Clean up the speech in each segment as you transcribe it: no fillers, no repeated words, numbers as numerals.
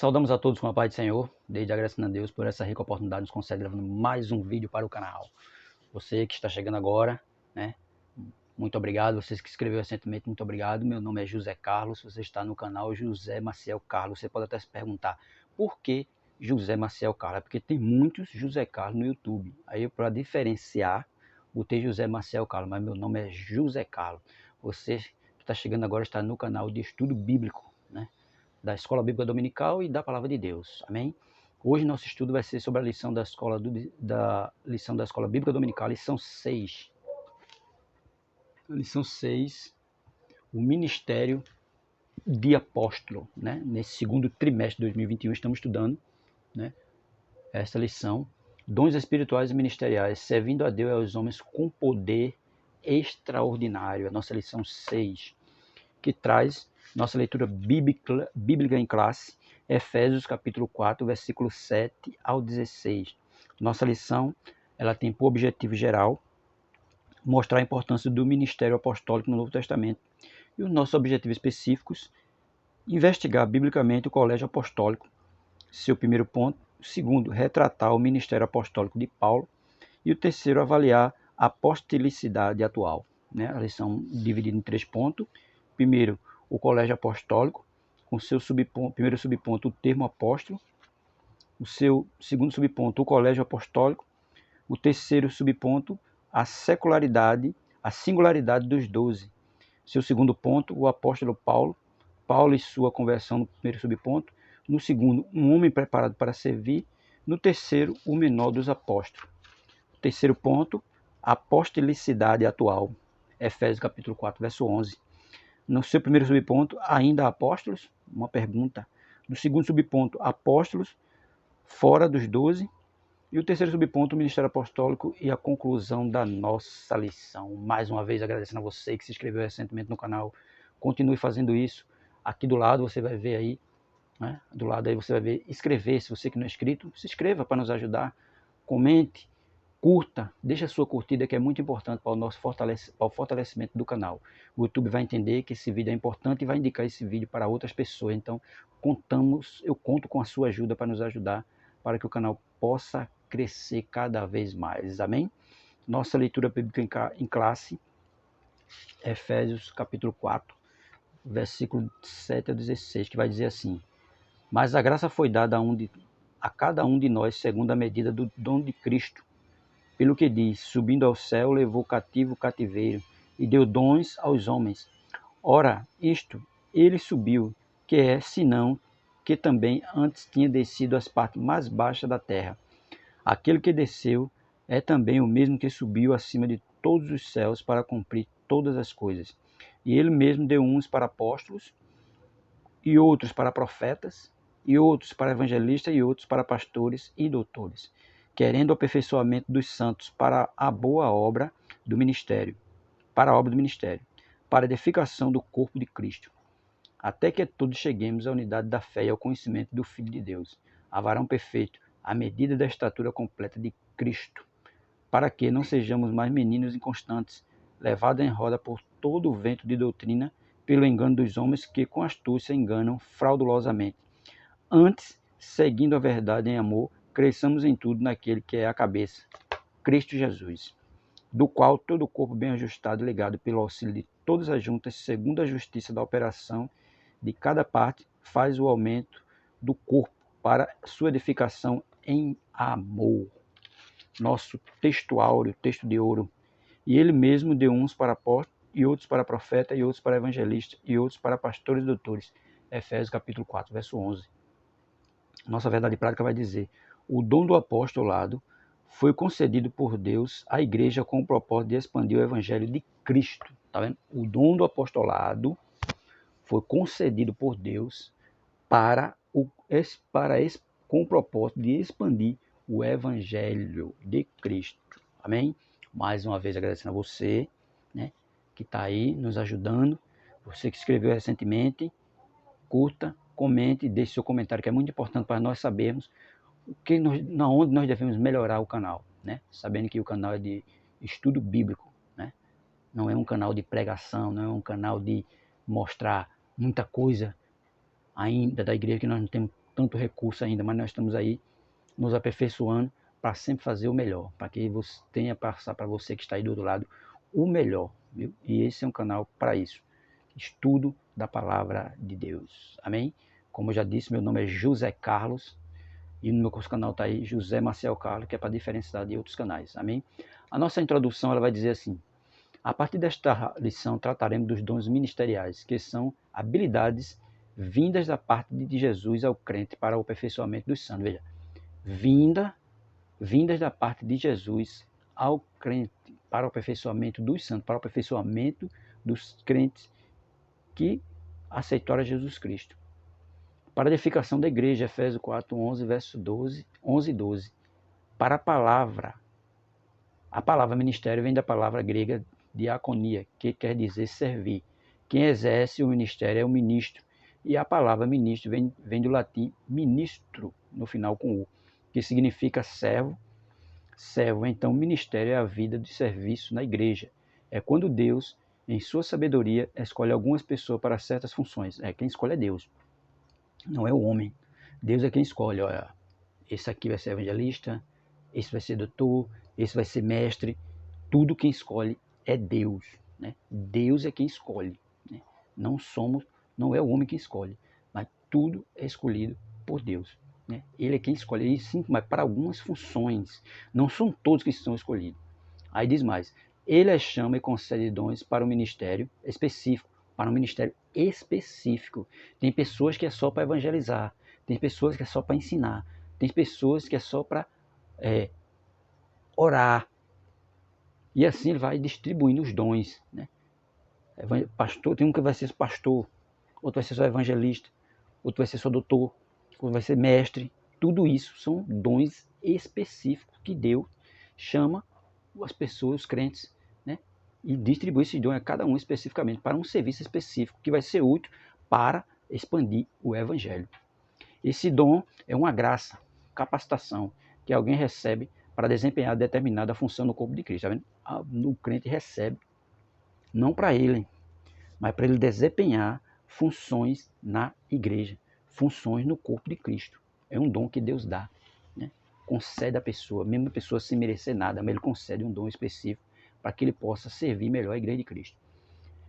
Saudamos a todos com a paz do Senhor, desde agradecendo a Deus por essa rica oportunidade que nos concede gravando mais um vídeo para o canal. Você que está chegando agora, né? Muito obrigado. Vocês que se inscreveram recentemente, muito obrigado. Meu nome é José Carlos, você está no canal José Maciel Carlos. Você pode até se perguntar, por que José Maciel Carlos? É porque tem muitos José Carlos no YouTube. Aí para diferenciar, botei José Maciel Carlos, mas meu nome é José Carlos. Você que está chegando agora está no canal de estudo bíblico, né? Da Escola Bíblica Dominical e da Palavra de Deus. Amém? Hoje nosso estudo vai ser sobre a lição da Escola Bíblica Dominical, lição 6. Lição 6, o ministério de apóstolo, né? Nesse segundo trimestre de 2021 estamos estudando, né, essa lição, dons espirituais e ministeriais, servindo a Deus e aos homens com poder extraordinário, a nossa lição 6, que traz nossa leitura bíblica em classe, Efésios capítulo 4, versículo 7 ao 16. Nossa lição, ela tem por objetivo geral mostrar a importância do ministério apostólico no Novo Testamento. E os nossos objetivos específicos, investigar biblicamente o colégio apostólico, seu primeiro ponto. O segundo, retratar o ministério apostólico de Paulo. E o terceiro, avaliar a apostolicidade atual, né? A lição dividida em 3 pontos. Primeiro, o colégio apostólico, com seu primeiro subponto, o termo apóstolo. O seu segundo subponto, o colégio apostólico. O terceiro subponto, a secularidade, a singularidade dos 12. Seu segundo ponto, o apóstolo Paulo. Paulo e sua conversão no primeiro subponto. No segundo, um homem preparado para servir. No terceiro, o menor dos apóstolos. Terceiro ponto, a apostolicidade atual. Efésios capítulo 4, verso 11. No seu primeiro subponto, ainda apóstolos? Uma pergunta. No segundo subponto, apóstolos fora dos 12. E o terceiro subponto, o ministério apostólico e a conclusão da nossa lição. Mais uma vez agradecendo a você que se inscreveu recentemente no canal. Continue fazendo isso. Aqui do lado você vai ver aí, né? Do lado aí você vai ver inscrever. Se você que não é inscrito, se inscreva para nos ajudar. Comente, curta, deixa a sua curtida, que é muito importante para o fortalecimento do canal. O YouTube vai entender que esse vídeo é importante e vai indicar esse vídeo para outras pessoas. Então, eu conto com a sua ajuda para nos ajudar, para que o canal possa crescer cada vez mais. Amém? Nossa leitura bíblica em classe, Efésios capítulo 4, versículo 7 a 16, que vai dizer assim: mas a graça foi dada a cada um de nós segundo a medida do dom de Cristo. Pelo que diz, subindo ao céu, levou cativo o cativeiro, e deu dons aos homens. Ora, isto, ele subiu, que é, senão, que também antes tinha descido às partes mais baixas da terra. Aquele que desceu é também o mesmo que subiu acima de todos os céus para cumprir todas as coisas. E ele mesmo deu uns para apóstolos, e outros para profetas, e outros para evangelistas, e outros para pastores e doutores, querendo o aperfeiçoamento dos santos para a boa obra do ministério, para a edificação do corpo de Cristo, até que todos cheguemos à unidade da fé e ao conhecimento do Filho de Deus, a varão perfeito, à medida da estatura completa de Cristo, para que não sejamos mais meninos inconstantes, levados em roda por todo o vento de doutrina, pelo engano dos homens que com astúcia enganam fraudulosamente. Antes, seguindo a verdade em amor, cresçamos em tudo naquele que é a cabeça, Cristo Jesus, do qual todo o corpo bem ajustado e ligado pelo auxílio de todas as juntas, segundo a justiça da operação de cada parte, faz o aumento do corpo para sua edificação em amor. Nosso texto áureo, texto de ouro. E ele mesmo deu uns para apóstolos, e outros para profetas, e outros para evangelistas, e outros para pastores e doutores. Efésios capítulo 4, verso 11. Nossa verdade prática vai dizer: o dom do apostolado foi concedido por Deus à igreja com o propósito de expandir o evangelho de Cristo. Tá vendo? O dom do apostolado foi concedido por Deus com o propósito de expandir o evangelho de Cristo. Amém? Mais uma vez agradecendo a você, né, que está aí nos ajudando. Você que escreveu recentemente, curta, comente, deixe seu comentário, que é muito importante para nós sabermos onde nós devemos melhorar o canal, né? Sabendo que o canal é de estudo bíblico, né? Não é um canal de pregação, não é um canal de mostrar muita coisa ainda da igreja, que nós não temos tanto recurso ainda, mas nós estamos aí nos aperfeiçoando para sempre fazer o melhor, para que você tenha passar para você que está aí do outro lado o melhor, viu? E esse é um canal para isso, estudo da palavra de Deus, amém? Como eu já disse, meu nome é José Carlos, e no meu canal está aí José Maciel Carlos, que é para diferenciar de outros canais, amém? A nossa introdução ela vai dizer assim: a partir desta lição trataremos dos dons ministeriais, que são habilidades vindas da parte de Jesus ao crente para o aperfeiçoamento dos santos. Veja, vindas da parte de Jesus ao crente para o aperfeiçoamento dos santos, para o aperfeiçoamento dos crentes que aceitaram Jesus Cristo. Para a edificação da igreja, Efésios 4, 11, verso 11 e 12. Para a palavra ministério vem da palavra grega diaconia, que quer dizer servir. Quem exerce o ministério é o ministro. E a palavra ministro vem do latim ministro, no final com U, que significa servo. Servo, então, ministério é a vida de serviço na igreja. É quando Deus, em sua sabedoria, escolhe algumas pessoas para certas funções. Quem escolhe é Deus, não é o homem. Deus é quem escolhe. Olha, esse aqui vai ser evangelista, esse vai ser doutor, esse vai ser mestre. Tudo quem escolhe é Deus, né? Deus é quem escolhe, né? Não é o homem que escolhe, mas tudo é escolhido por Deus, né? Ele é quem escolhe, ele sim, mas para algumas funções, não são todos que são escolhidos. Aí diz mais: ele as chama e concede dons para um ministério específico, Tem pessoas que é só para evangelizar, tem pessoas que é só para ensinar, tem pessoas que é só para orar. E assim ele vai distribuindo os dons, né? Pastor, tem um que vai ser pastor, outro vai ser só evangelista, outro vai ser só doutor, outro vai ser mestre. Tudo isso são dons específicos que Deus chama as pessoas, os crentes, né? E distribui esses dons a cada um especificamente para um serviço específico que vai ser útil para expandir o evangelho. Esse dom é uma graça, capacitação que alguém recebe para desempenhar determinada função no corpo de Cristo. Tá vendo? O crente recebe, não para ele, mas para ele desempenhar funções na igreja, funções no corpo de Cristo. É um dom que Deus dá, né? Concede à pessoa, mesmo a pessoa sem merecer nada, mas ele concede um dom específico para que ele possa servir melhor a igreja de Cristo.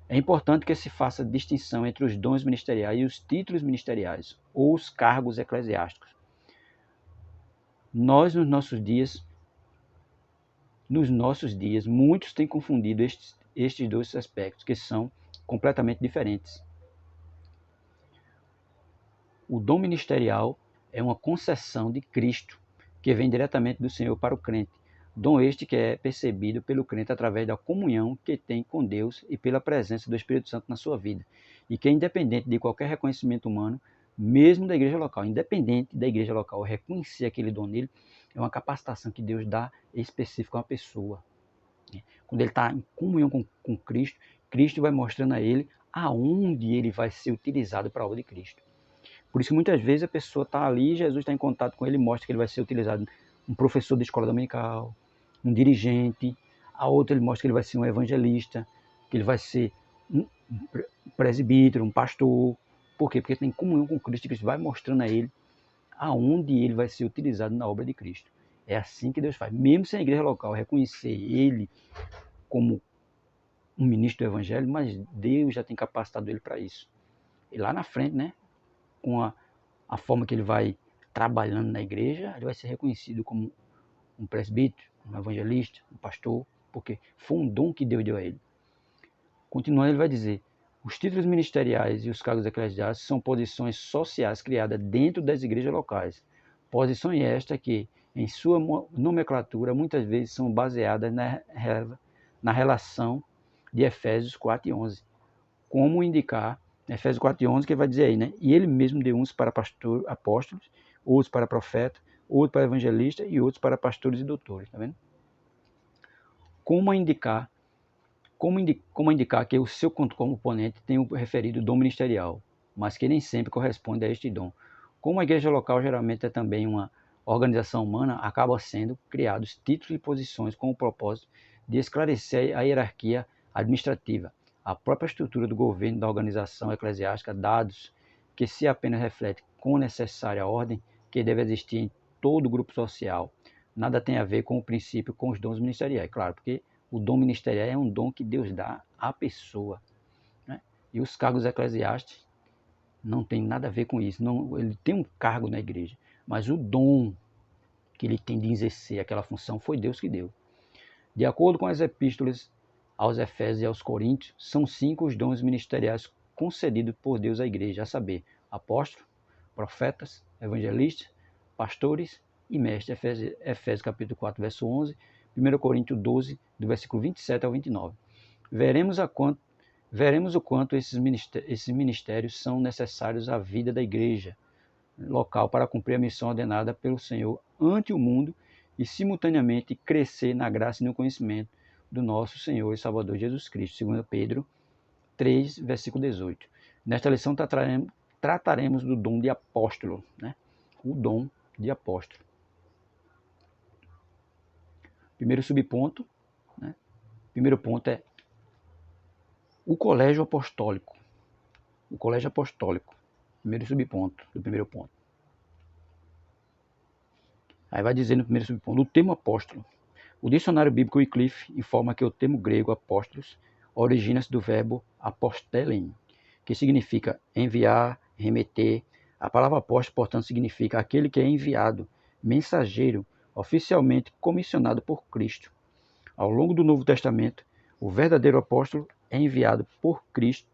É importante que se faça distinção entre os dons ministeriais e os títulos ministeriais, ou os cargos eclesiásticos. Nos nossos dias, muitos têm confundido estes dois aspectos, que são completamente diferentes. O dom ministerial é uma concessão de Cristo, que vem diretamente do Senhor para o crente. Dom este que é percebido pelo crente através da comunhão que tem com Deus e pela presença do Espírito Santo na sua vida, e que é independente de qualquer reconhecimento humano, mesmo da igreja local. Independente da igreja local reconhecer aquele dom nele, é uma capacitação que Deus dá específica a uma pessoa. Quando ele está em comunhão com Cristo, Cristo vai mostrando a ele aonde ele vai ser utilizado para a obra de Cristo. Por isso que muitas vezes a pessoa está ali, Jesus está em contato com ele e mostra que ele vai ser utilizado um professor de escola dominical, um dirigente, a outra ele mostra que ele vai ser um evangelista, que ele vai ser um presbítero, um pastor. Por quê? Porque ele tem comunhão com Cristo e Cristo vai mostrando a ele aonde ele vai ser utilizado na obra de Cristo. É assim que Deus faz. Mesmo sem a igreja local reconhecer ele como um ministro do evangelho, mas Deus já tem capacitado ele para isso. E lá na frente, né, com a forma que ele vai trabalhando na igreja, ele vai ser reconhecido como um presbítero, um evangelista, um pastor, porque foi um dom que Deus deu a ele. Continuando, ele vai dizer: os títulos ministeriais e os cargos eclesiásticos são posições sociais criadas dentro das igrejas locais. Posições estas que, em sua nomenclatura, muitas vezes são baseadas na relação de Efésios 4 e 11. Como indicar, Efésios 4 e 11, que vai dizer aí, né? E ele mesmo deu uns para apóstolos, outros para profetas, outros para evangelistas e outros para pastores e doutores. Tá vendo? Como indicar que o seu componente tem o referido dom ministerial, mas que nem sempre corresponde a este dom. Como a igreja local geralmente é também uma organização humana, acaba sendo criados títulos e posições com o propósito de esclarecer a hierarquia administrativa, a própria estrutura do governo da organização eclesiástica, dados que se apenas refletem com necessária ordem que deve existir em todo grupo social. Nada tem a ver com o princípio, com os dons ministeriais. Claro, porque o dom ministerial é um dom que Deus dá à pessoa, né? E os cargos eclesiásticos não tem nada a ver com isso. Não, ele tem um cargo na igreja, mas o dom que ele tem de exercer aquela função foi Deus que deu. De acordo com as epístolas aos Efésios e aos Coríntios, são 5 os dons ministeriais concedidos por Deus à igreja, a saber, apóstolos, profetas, evangelistas, pastores e mestres. Efésios capítulo 4, verso 11, 1 Coríntios 12, do versículo 27 ao 29. Veremos o quanto esses ministérios são necessários à vida da igreja local para cumprir a missão ordenada pelo Senhor ante o mundo e simultaneamente crescer na graça e no conhecimento do nosso Senhor e Salvador Jesus Cristo. 2 Pedro 3, versículo 18. Nesta lição trataremos do dom de apóstolo, né? O dom de apóstolo. Primeiro subponto, né? Primeiro ponto é o colégio apostólico. O colégio apostólico. Primeiro subponto do primeiro ponto. Aí vai dizer no primeiro subponto, o termo apóstolo. O dicionário bíblico Wycliffe informa que o termo grego apóstolos origina-se do verbo apostelen, que significa enviar, remeter. A palavra apóstolo, portanto, significa aquele que é enviado, mensageiro, oficialmente comissionado por Cristo. Ao longo do Novo Testamento, o verdadeiro apóstolo é enviado por Cristo,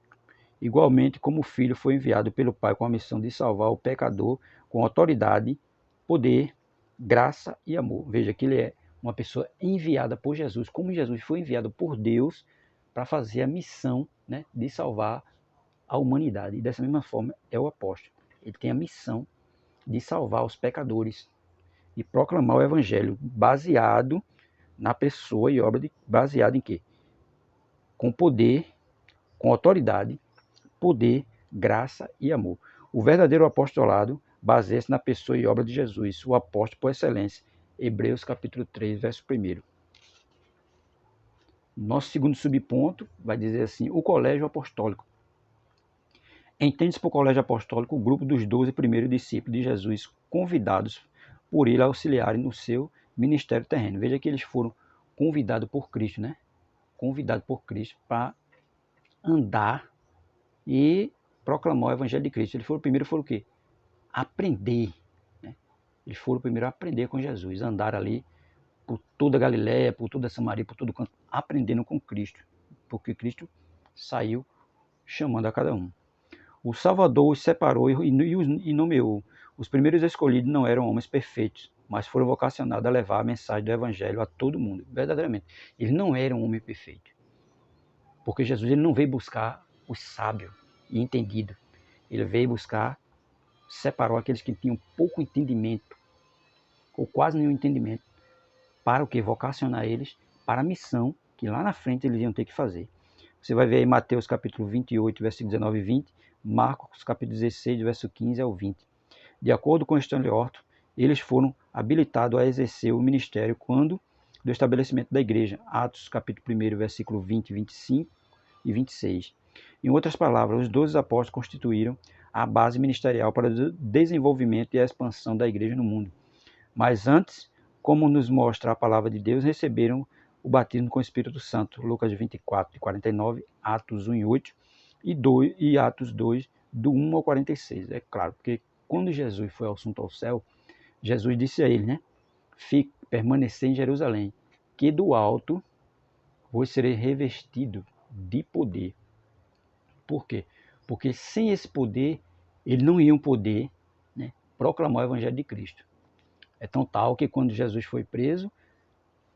igualmente como o Filho foi enviado pelo Pai com a missão de salvar o pecador com autoridade, poder, graça e amor. Veja que ele é uma pessoa enviada por Jesus, como Jesus foi enviado por Deus para fazer a missão, né, de salvar a humanidade. E dessa mesma forma é o apóstolo. Ele tem a missão de salvar os pecadores e proclamar o evangelho baseado na pessoa e obra baseado em quê? Com poder, com autoridade, poder, graça e amor. O verdadeiro apostolado baseia-se na pessoa e obra de Jesus, o apóstolo por excelência. Hebreus capítulo 3, verso 1. Nosso segundo subponto vai dizer assim, o colégio apostólico. Entende-se por colégio apostólico o grupo dos 12 primeiros discípulos de Jesus, convidados por ele a auxiliarem no seu ministério terreno. Veja que eles foram convidados por Cristo, né? Convidados por Cristo para andar e proclamar o evangelho de Cristo. Eles foram primeiro o quê? Aprender. Né? Eles foram primeiro a aprender com Jesus, andar ali por toda a Galiléia, por toda a Samaria, por todo canto, aprendendo com Cristo, porque Cristo saiu chamando a cada um. O Salvador os separou e nomeou. Os primeiros escolhidos não eram homens perfeitos, mas foram vocacionados a levar a mensagem do evangelho a todo mundo, verdadeiramente. Eles não eram homens perfeitos, porque Jesus ele não veio buscar os sábios e entendidos. Ele veio buscar, separou aqueles que tinham pouco entendimento, ou quase nenhum entendimento, para o que? Vocacionar eles para a missão que lá na frente eles iam ter que fazer. Você vai ver aí Mateus capítulo 28, versículos 19 e 20, Marcos capítulo 16, verso 15 ao 20. De acordo com Stanley Orton, eles foram habilitados a exercer o ministério quando do estabelecimento da igreja, Atos capítulo 1, versículo 20, 25 e 26. Em outras palavras, os 12 apóstolos constituíram a base ministerial para o desenvolvimento e a expansão da igreja no mundo. Mas antes, como nos mostra a palavra de Deus, receberam o batismo com o Espírito Santo, Lucas 24, de 49, Atos 1 e 8 e Atos 2, do 1 ao 46. É claro, porque quando Jesus foi assunto ao céu, Jesus disse a ele, né? Permanecer em Jerusalém, que do alto vos serei revestido de poder. Por quê? Porque sem esse poder, eles não iam poder, né, proclamar o evangelho de Cristo. É tão tal que quando Jesus foi preso,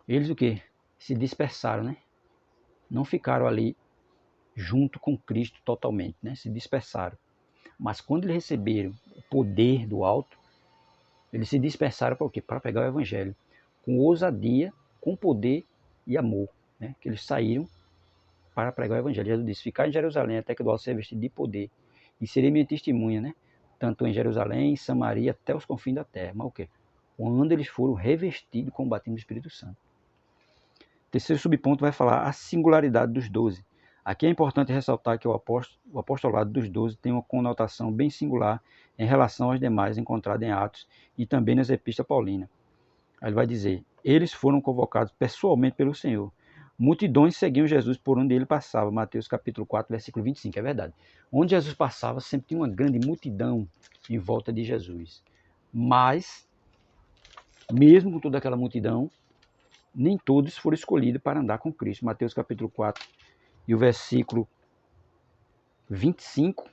eles o quê? Se dispersaram, né? Não ficaram ali junto com Cristo totalmente, né? Se dispersaram. Mas quando eles receberam o poder do alto, eles se dispersaram para o quê? Para pegar o evangelho com ousadia, com poder e amor, né? Que eles saíram para pregar o evangelho. Jesus disse, ficar em Jerusalém até que do alto seja vestido de poder e serei minha testemunha, né? Tanto em Jerusalém, em Samaria, até os confins da terra. Mas o quê? Quando eles foram revestidos com o batismo do Espírito Santo. Terceiro subponto vai falar a singularidade dos 12. Aqui é importante ressaltar que o apostolado dos 12 tem uma conotação bem singular em relação aos demais encontrados em Atos e também nas epístolas paulinas. Aí ele vai dizer, eles foram convocados pessoalmente pelo Senhor. Multidões seguiam Jesus por onde ele passava. Mateus capítulo 4, versículo 25, é verdade. Onde Jesus passava, sempre tinha uma grande multidão em volta de Jesus. Mas, mesmo com toda aquela multidão, nem todos foram escolhidos para andar com Cristo. Mateus capítulo 4 e o versículo 25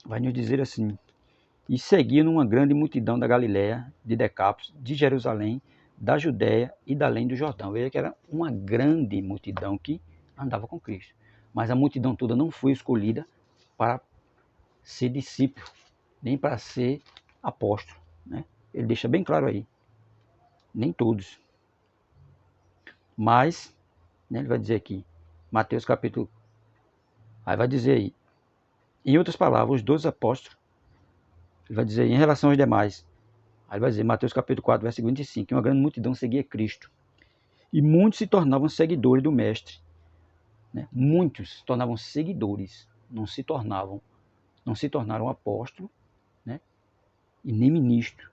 vai nos dizer assim, e seguiam uma grande multidão da Galiléia, de Decápolis, de Jerusalém, da Judéia e da além do Jordão. Veja que era uma grande multidão que andava com Cristo. Mas a multidão toda não foi escolhida para ser discípulo, nem para ser apóstolo, né? Ele deixa bem claro aí. Nem todos. Mas, né, ele vai dizer aqui, Mateus capítulo... Aí vai dizer aí, em outras palavras, os 12 apóstolos, ele vai dizer, em relação aos demais, aí vai dizer, Mateus capítulo 4, versículo 25, que uma grande multidão seguia Cristo. E muitos se tornavam seguidores do Mestre. Né? Muitos se tornavam seguidores, não se tornaram apóstolos, né? E nem ministros,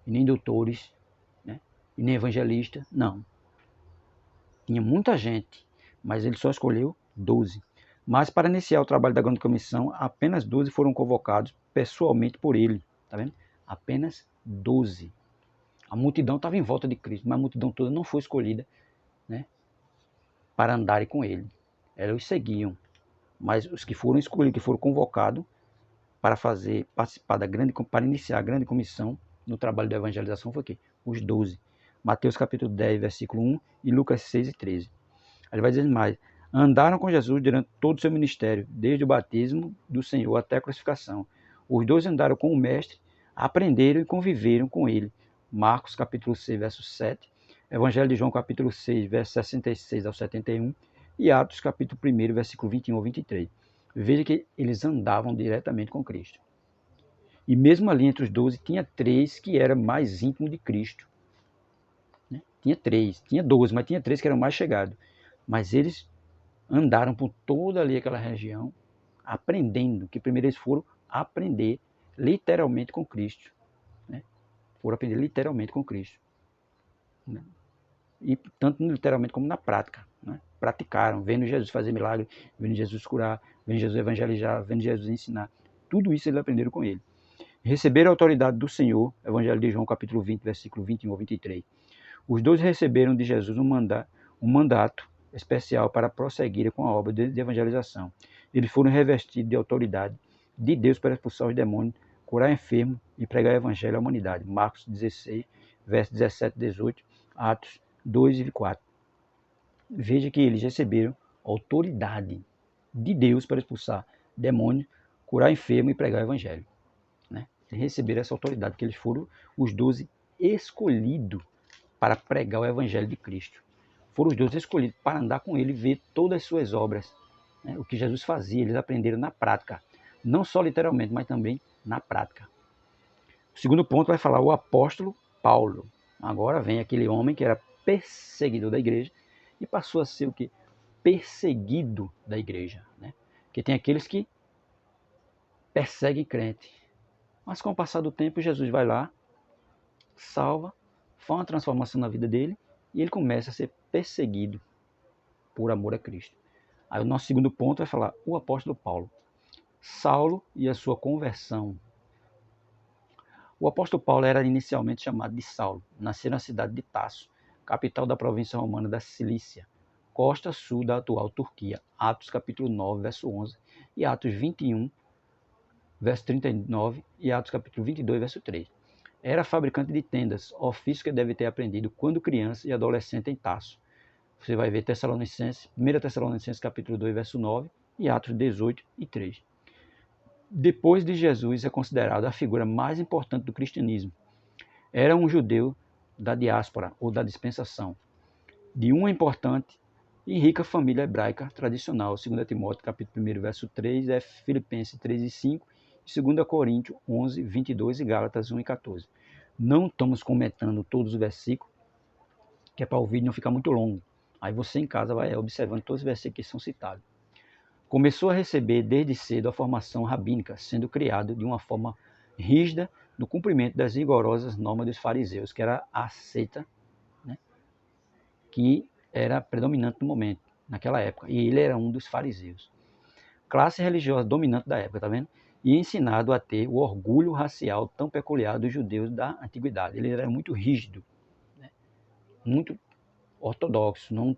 e nem doutores, né? E nem evangelistas, não. Tinha muita gente, mas ele só escolheu 12. Mas para iniciar o trabalho da grande comissão, apenas 12 foram convocados pessoalmente por ele. Tá vendo? Apenas 12. A multidão estava em volta de Cristo, mas a multidão toda não foi escolhida, né, para andarem com ele. Eles os seguiam. Mas os que foram escolhidos, que foram convocados para participar para iniciar a grande comissão no trabalho da evangelização foi o quê? Os 12. Mateus capítulo 10, versículo 1 e Lucas 6 e 13. Ele vai dizer mais, andaram com Jesus durante todo o seu ministério, desde o batismo do Senhor até a crucificação. Os 12 andaram com o Mestre, aprenderam e conviveram com ele. Marcos capítulo 6, verso 7, Evangelho de João capítulo 6, verso 66 ao 71 e Atos capítulo 1, versículo 21 ao 23. Veja que eles andavam diretamente com Cristo. E mesmo ali entre os 12, tinha 3 que eram mais íntimos de Cristo. Né? Tinha 12, mas tinha 3 que eram mais chegados. Mas eles andaram por toda ali aquela região, aprendendo, que primeiro eles foram aprender literalmente com Cristo. Né? Foram aprender literalmente com Cristo. Né? E tanto literalmente como na prática. Né? Praticaram, vendo Jesus fazer milagre, vendo Jesus curar, vendo Jesus evangelizar, vendo Jesus ensinar. Tudo isso eles aprenderam com ele. Receberam a autoridade do Senhor, Evangelho de João capítulo 20, versículo 21 ao 23. Os 12 receberam de Jesus um mandato especial para prosseguirem com a obra de evangelização. Eles foram revestidos de autoridade de Deus para expulsar os demônios, curar enfermos e pregar o evangelho à humanidade. Marcos 16, versos 17 e 18, Atos 2 e 4. Veja que eles receberam autoridade de Deus para expulsar demônios, curar enfermos e pregar o evangelho. Né? Eles receberam essa autoridade, porque eles foram os 12 escolhidos para pregar o evangelho de Cristo. Foram os 12 escolhidos para andar com ele e ver todas as suas obras. Né? O que Jesus fazia, eles aprenderam na prática. Não só literalmente, mas também na prática. O segundo ponto vai falar o apóstolo Paulo. Agora vem aquele homem que era perseguidor da igreja e passou a ser o quê? Perseguido da igreja. Né? Porque tem aqueles que perseguem crente. Mas com o passar do tempo, Jesus vai lá, salva, faz uma transformação na vida dele e ele começa a ser perseguido por amor a Cristo. Aí o nosso segundo ponto vai falar o apóstolo Paulo. Saulo e a sua conversão. O apóstolo Paulo era inicialmente chamado de Saulo. Nasceu na cidade de Tarso, capital da província romana da Cilícia, costa sul da atual Turquia. Atos capítulo 9, verso 11 e Atos 21, verso 39 e Atos capítulo 22, verso 3. Era fabricante de tendas, ofício que deve ter aprendido quando criança e adolescente em Tarso. Você vai ver 1 Tessalonicenses capítulo 2, verso 9 e Atos 18 e 3. Depois de Jesus é considerado a figura mais importante do cristianismo. Era um judeu da diáspora ou da dispensação, de uma importante e rica família hebraica tradicional. 2 Timóteo capítulo 1, verso 3, Filipenses 3 e 5, 2 Coríntios 11, 22 e Gálatas 1 e 14. Não estamos comentando todos os versículos, que é para o vídeo não ficar muito longo. Aí você em casa vai observando todos os versículos que são citados. Começou a receber desde cedo a formação rabínica, sendo criado de uma forma rígida no cumprimento das rigorosas normas dos fariseus, que era a seita, né, que era predominante no momento, naquela época. E ele era um dos fariseus. Classe religiosa dominante da época, tá vendo? E ensinado a ter o orgulho racial tão peculiar dos judeus da antiguidade. Ele era muito rígido, né, muito ortodoxo, não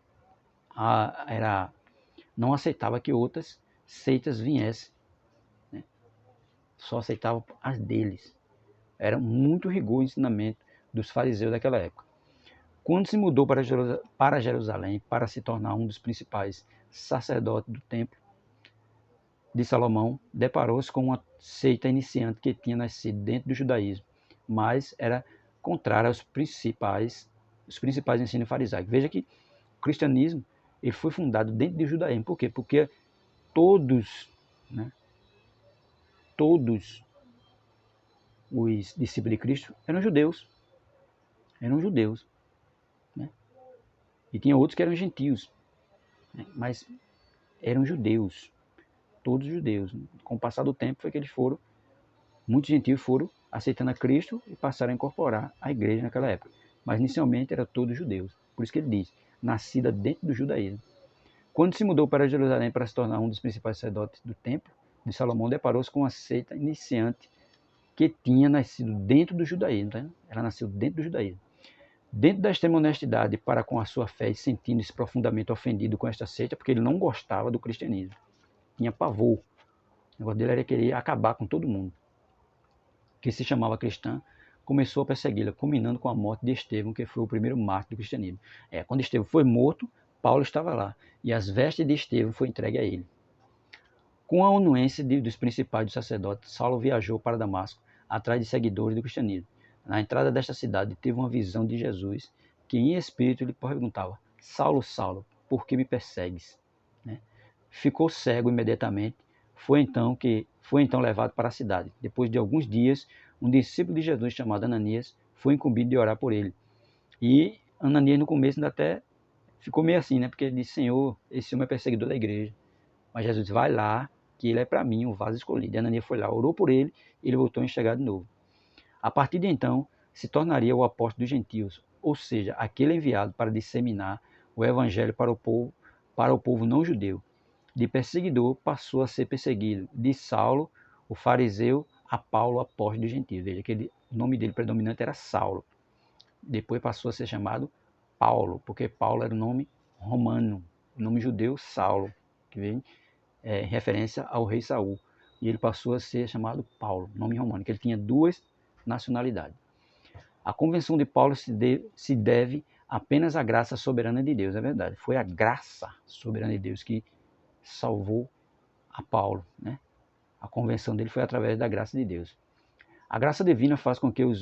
aceitava que outras seitas viessem, né? Só aceitava as deles. Era muito rigor o ensinamento dos fariseus daquela época. Quando se mudou para Jerusalém para se tornar um dos principais sacerdotes do templo de Salomão, deparou-se com uma seita iniciante que tinha nascido dentro do judaísmo, mas era contrária aos principais ensinos farisaicos. Veja que o cristianismo ele foi fundado dentro do judaísmo. Por quê? Porque todos, né, todos os discípulos de Cristo eram judeus, né? E tinha outros que eram gentios, né? Mas eram judeus, todos judeus. Com o passar do tempo foi que muitos gentios foram aceitando a Cristo e passaram a incorporar a igreja naquela época. Mas inicialmente eram todos judeus. Por isso que ele diz, nascida dentro do judaísmo. Quando se mudou para Jerusalém para se tornar um dos principais sacerdotes do templo de Salomão, deparou-se com uma seita iniciante que tinha nascido dentro do judaísmo. Tá? Ela nasceu dentro do judaísmo. Dentro da extrema honestidade para com a sua fé e sentindo-se profundamente ofendido com esta seita, porque ele não gostava do cristianismo. Tinha pavor. O negócio dele era querer acabar com todo mundo que se chamava cristã, começou a persegui-la, culminando com a morte de Estevão, que foi o primeiro mártir do cristianismo. Quando Estevão foi morto, Paulo estava lá, e as vestes de Estevão foram entregues a ele. Com a anuência dos principais dos sacerdotes, Saulo viajou para Damasco, atrás de seguidores do cristianismo. Na entrada desta cidade, teve uma visão de Jesus, que em espírito lhe perguntava, Saulo, Saulo, por que me persegues? Né? Ficou cego imediatamente, foi então levado para a cidade. Depois de alguns dias, um discípulo de Jesus chamado Ananias foi incumbido de orar por ele. E Ananias no começo ainda até ficou meio assim, né? Porque ele disse, Senhor, esse homem é perseguidor da igreja. Mas Jesus disse, vai lá, que ele é para mim um vaso escolhido. E Ananias foi lá, orou por ele, e ele voltou a enxergar de novo. A partir de então, se tornaria o apóstolo dos gentios, ou seja, aquele enviado para disseminar o evangelho para o povo não judeu. De perseguidor passou a ser perseguido. De Saulo, o fariseu, a Paulo, apóstolo dos gentios. Veja que o nome dele predominante era Saulo. Depois passou a ser chamado Paulo, porque Paulo era o nome romano, o nome judeu Saulo, que vem em referência ao rei Saul. E ele passou a ser chamado Paulo, nome romano, que ele tinha duas nacionalidades. A convenção de Paulo se deve apenas à graça soberana de Deus, é verdade. Foi a graça soberana de Deus que salvou a Paulo, né? A convenção dele foi através da graça de Deus. A graça divina faz com que os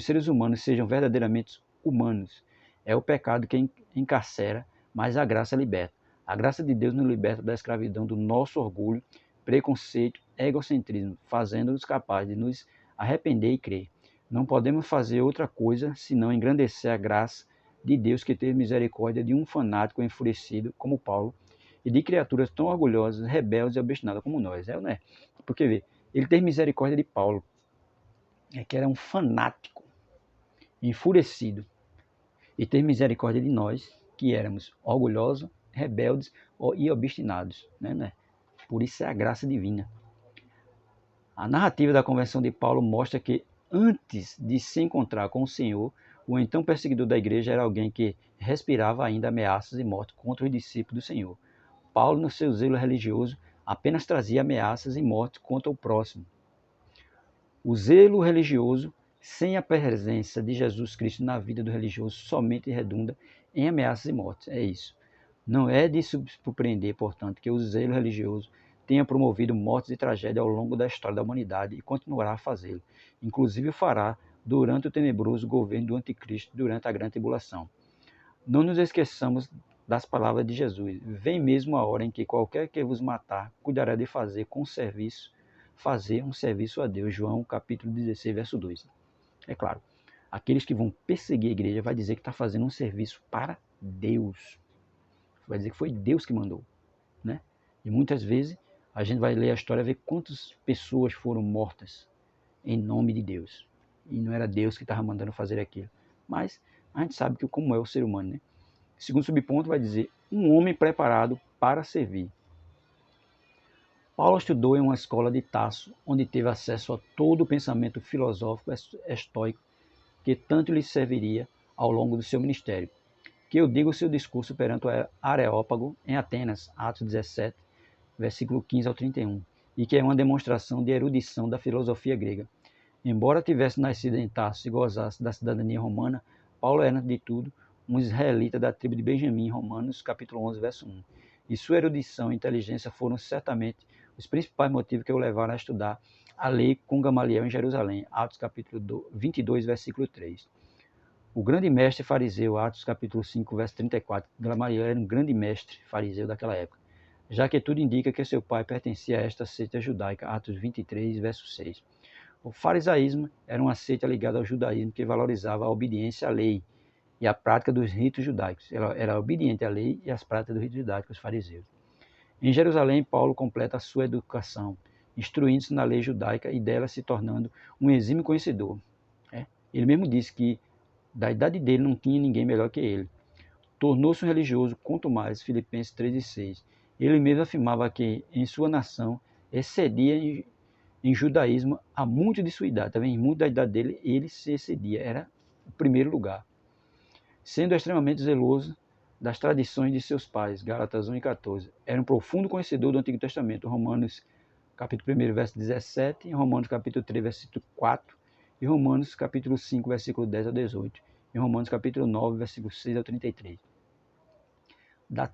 seres humanos sejam verdadeiramente humanos. É o pecado que encarcera, mas a graça liberta. A graça de Deus nos liberta da escravidão do nosso orgulho, preconceito, egocentrismo, fazendo-nos capazes de nos arrepender e crer. Não podemos fazer outra coisa senão engrandecer a graça de Deus que teve misericórdia de um fanático enfurecido como Paulo e de criaturas tão orgulhosas, rebeldes e obstinadas como nós. Não é? Porque vê, ele teve misericórdia de Paulo, que era um fanático, enfurecido, e teve misericórdia de nós, que éramos orgulhosos, rebeldes e obstinados. Né? Por isso é a graça divina. A narrativa da conversão de Paulo mostra que antes de se encontrar com o Senhor, o então perseguidor da igreja era alguém que respirava ainda ameaças e morte contra os discípulos do Senhor. Paulo, no seu zelo religioso, apenas trazia ameaças e morte contra o próximo. O zelo religioso, sem a presença de Jesus Cristo na vida do religioso, somente redunda em ameaças e mortes. É isso. Não é de surpreender, portanto, que o zelo religioso tenha promovido mortes e tragédias ao longo da história da humanidade e continuará a fazê-lo. Inclusive o fará durante o tenebroso governo do anticristo, durante a grande tribulação. Não nos esqueçamos das palavras de Jesus. Vem mesmo a hora em que qualquer que vos matar, cuidará de fazer um serviço a Deus. João capítulo 16, verso 2. É claro, aqueles que vão perseguir a igreja vai dizer que está fazendo um serviço para Deus. vai dizer que foi Deus que mandou, né? E muitas vezes a gente vai ler a história e ver quantas pessoas foram mortas em nome de Deus. E não era Deus que estava mandando fazer aquilo. Mas a gente sabe que como é o ser humano, né? Segundo subponto vai dizer, um homem preparado para servir. Paulo estudou em uma escola de Tarso, onde teve acesso a todo o pensamento filosófico estoico que tanto lhe serviria ao longo do seu ministério. Que eu diga o seu discurso perante o Areópago, em Atenas, Atos 17, versículo 15 ao 31, e que é uma demonstração de erudição da filosofia grega. Embora tivesse nascido em Tarso e gozasse da cidadania romana, Paulo era, antes de tudo, um israelita da tribo de Benjamim, Romanos capítulo 11, verso 1. E sua erudição e inteligência foram certamente os principais motivos que o levaram a estudar a lei com Gamaliel em Jerusalém, Atos capítulo 22, versículo 3. O grande mestre fariseu, Atos capítulo 5, verso 34, Gamaliel era um grande mestre fariseu daquela época, já que tudo indica que seu pai pertencia a esta seita judaica, Atos 23, verso 6. O farisaísmo era uma seita ligada ao judaísmo que valorizava a obediência à lei e a prática dos ritos judaicos. Ela era obediente à lei e às práticas dos ritos judaicos, os fariseus. Em Jerusalém, Paulo completa a sua educação, instruindo-se na lei judaica e dela se tornando um exímio conhecedor. Ele mesmo disse que da idade dele não tinha ninguém melhor que ele. Tornou-se um religioso, quanto mais, Filipenses 3,6. Ele mesmo afirmava que em sua nação excedia em judaísmo a muito de sua idade. Também muito da idade dele, ele se excedia, era o primeiro lugar. Sendo extremamente zeloso das tradições de seus pais, Gálatas 1 e 14. Era um profundo conhecedor do Antigo Testamento, Romanos capítulo 1, verso 17, Romanos capítulo 3, versículo 4, e Romanos capítulo 5, versículo 10 a 18, e Romanos capítulo 9, versículo 6 a 33.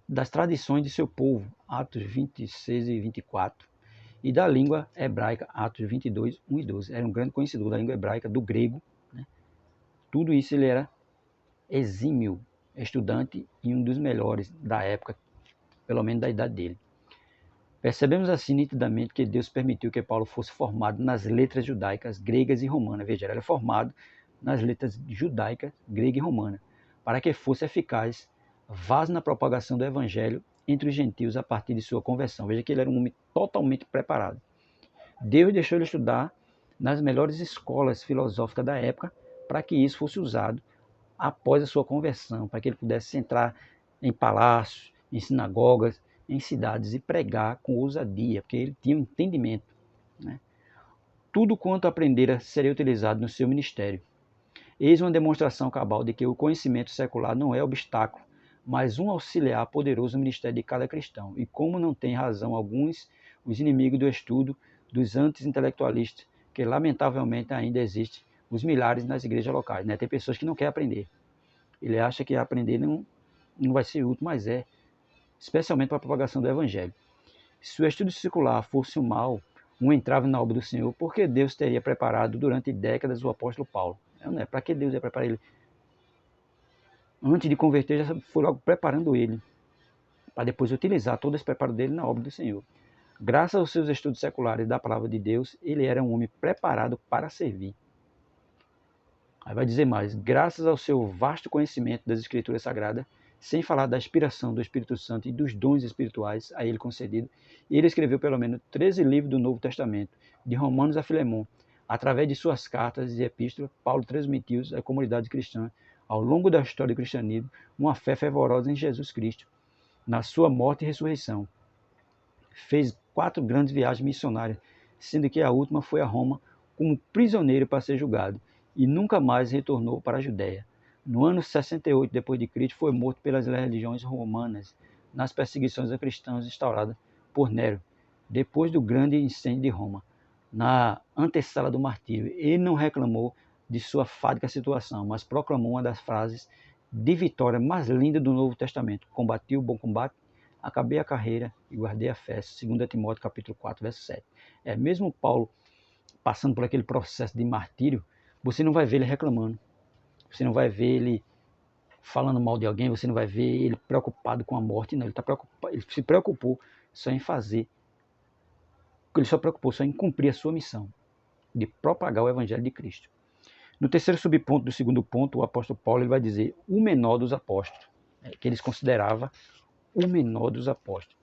Das tradições de seu povo, Atos 26 e 24, e da língua hebraica, Atos 22, 1 e 12. Era um grande conhecedor da língua hebraica, do grego, né? Tudo isso ele era exímio estudante e um dos melhores da época, pelo menos da idade dele. Percebemos assim nitidamente que Deus permitiu que Paulo fosse formado nas letras judaicas, gregas e romanas. Veja, ele era formado nas letras judaicas, grega e romana, para que fosse eficaz, vaso na propagação do evangelho entre os gentios a partir de sua conversão. Veja que ele era um homem totalmente preparado. Deus deixou ele estudar nas melhores escolas filosóficas da época para que isso fosse usado após a sua conversão, para que ele pudesse entrar em palácios, em sinagogas, em cidades e pregar com ousadia, porque ele tinha um entendimento, né? Tudo quanto aprendera seria utilizado no seu ministério. Eis uma demonstração cabal de que o conhecimento secular não é obstáculo, mas um auxiliar poderoso no ministério de cada cristão. E como não tem razão alguns, os inimigos do estudo, dos anti-intelectualistas, que lamentavelmente ainda existem, os milhares nas igrejas locais, né? Tem pessoas que não querem aprender. Ele acha que aprender não vai ser útil, mas é, especialmente para a propagação do evangelho. Se o estudo secular fosse um mal, um entrave na obra do Senhor, por que Deus teria preparado durante décadas o apóstolo Paulo? Não é para que Deus ia preparar ele? Antes de converter, já foi logo preparando ele, para depois utilizar todo esse preparo dele na obra do Senhor. Graças aos seus estudos seculares da palavra de Deus, ele era um homem preparado para servir. Aí vai dizer mais, graças ao seu vasto conhecimento das Escrituras Sagradas, sem falar da inspiração do Espírito Santo e dos dons espirituais a ele concedido, ele escreveu pelo menos 13 livros do Novo Testamento, de Romanos a Filemão. Através de suas cartas e epístolas, Paulo transmitiu à comunidade cristã, ao longo da história do cristianismo, uma fé fervorosa em Jesus Cristo, na sua morte e ressurreição. Fez 4 grandes viagens missionárias, sendo que a última foi a Roma como prisioneiro para ser julgado, e nunca mais retornou para a Judéia. No ano 68 d.C., foi morto pelas legiões romanas nas perseguições a cristãos instauradas por Nero, depois do grande incêndio de Roma, na antessala do martírio. Ele não reclamou de sua fádica situação, mas proclamou uma das frases de vitória mais lindas do Novo Testamento: combati o bom combate, acabei a carreira e guardei a fé. 2 Timóteo capítulo 4, verso 7. Mesmo Paulo passando por aquele processo de martírio, você não vai ver ele reclamando, você não vai ver ele falando mal de alguém, você não vai ver ele preocupado com a morte, não. Ele se preocupou só em fazer, ele só preocupou só em cumprir a sua missão, de propagar o evangelho de Cristo. No terceiro subponto do segundo ponto, o apóstolo Paulo ele vai dizer o menor dos apóstolos, que eles consideravam o menor dos apóstolos.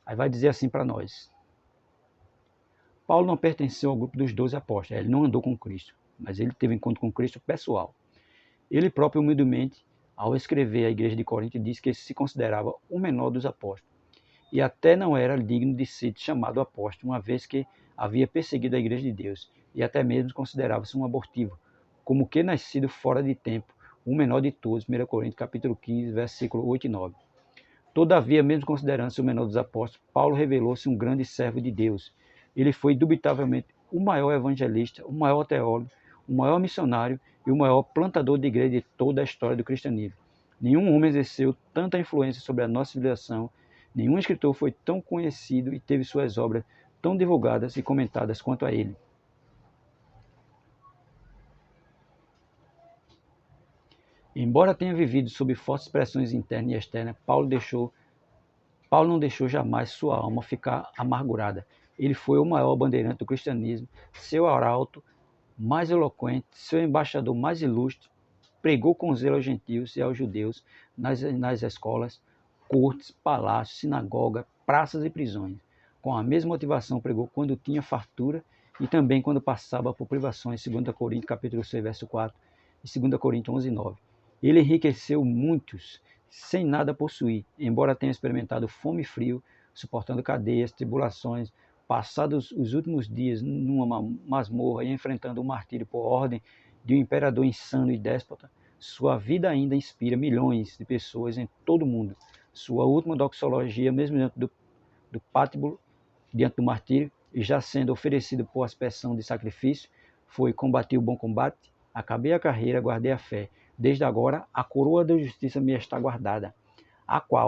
Aí vai dizer assim para nós: Paulo não pertenceu ao grupo dos 12 apóstolos, ele não andou com Cristo, mas ele teve encontro com Cristo pessoal. Ele próprio, humildemente, ao escrever à igreja de Corinto, disse que se considerava o menor dos apóstolos, e até não era digno de ser chamado apóstolo, uma vez que havia perseguido a igreja de Deus, e até mesmo considerava-se um abortivo, como que nascido fora de tempo, o menor de todos, 1 Coríntios capítulo 15, versículo 8 e 9. Todavia, mesmo considerando-se o menor dos apóstolos, Paulo revelou-se um grande servo de Deus. Ele foi, indubitavelmente, o maior evangelista, o maior teólogo, o maior missionário e o maior plantador de igreja de toda a história do cristianismo. Nenhum homem exerceu tanta influência sobre a nossa civilização, nenhum escritor foi tão conhecido e teve suas obras tão divulgadas e comentadas quanto a ele. Embora tenha vivido sob fortes pressões internas e externas, Paulo não deixou jamais sua alma ficar amargurada. Ele foi o maior bandeirante do cristianismo, seu arauto mais eloquente, seu embaixador mais ilustre, pregou com zelo aos gentios e aos judeus nas escolas, cortes, palácios, sinagogas, praças e prisões. Com a mesma motivação pregou quando tinha fartura e também quando passava por privações, 2 Coríntios capítulo 6, verso 4 e 2 Coríntios 11, 9. Ele enriqueceu muitos sem nada possuir, embora tenha experimentado fome e frio, suportando cadeias, tribulações, passados os últimos dias numa masmorra e enfrentando o martírio por ordem de um imperador insano e déspota. Sua vida ainda inspira milhões de pessoas em todo o mundo. Sua última doxologia, mesmo diante do pátibulo, diante do martírio, e já sendo oferecido por aspersão de sacrifício, foi: combati o bom combate, acabei a carreira, guardei a fé. Desde agora, a coroa da justiça me está guardada, a qual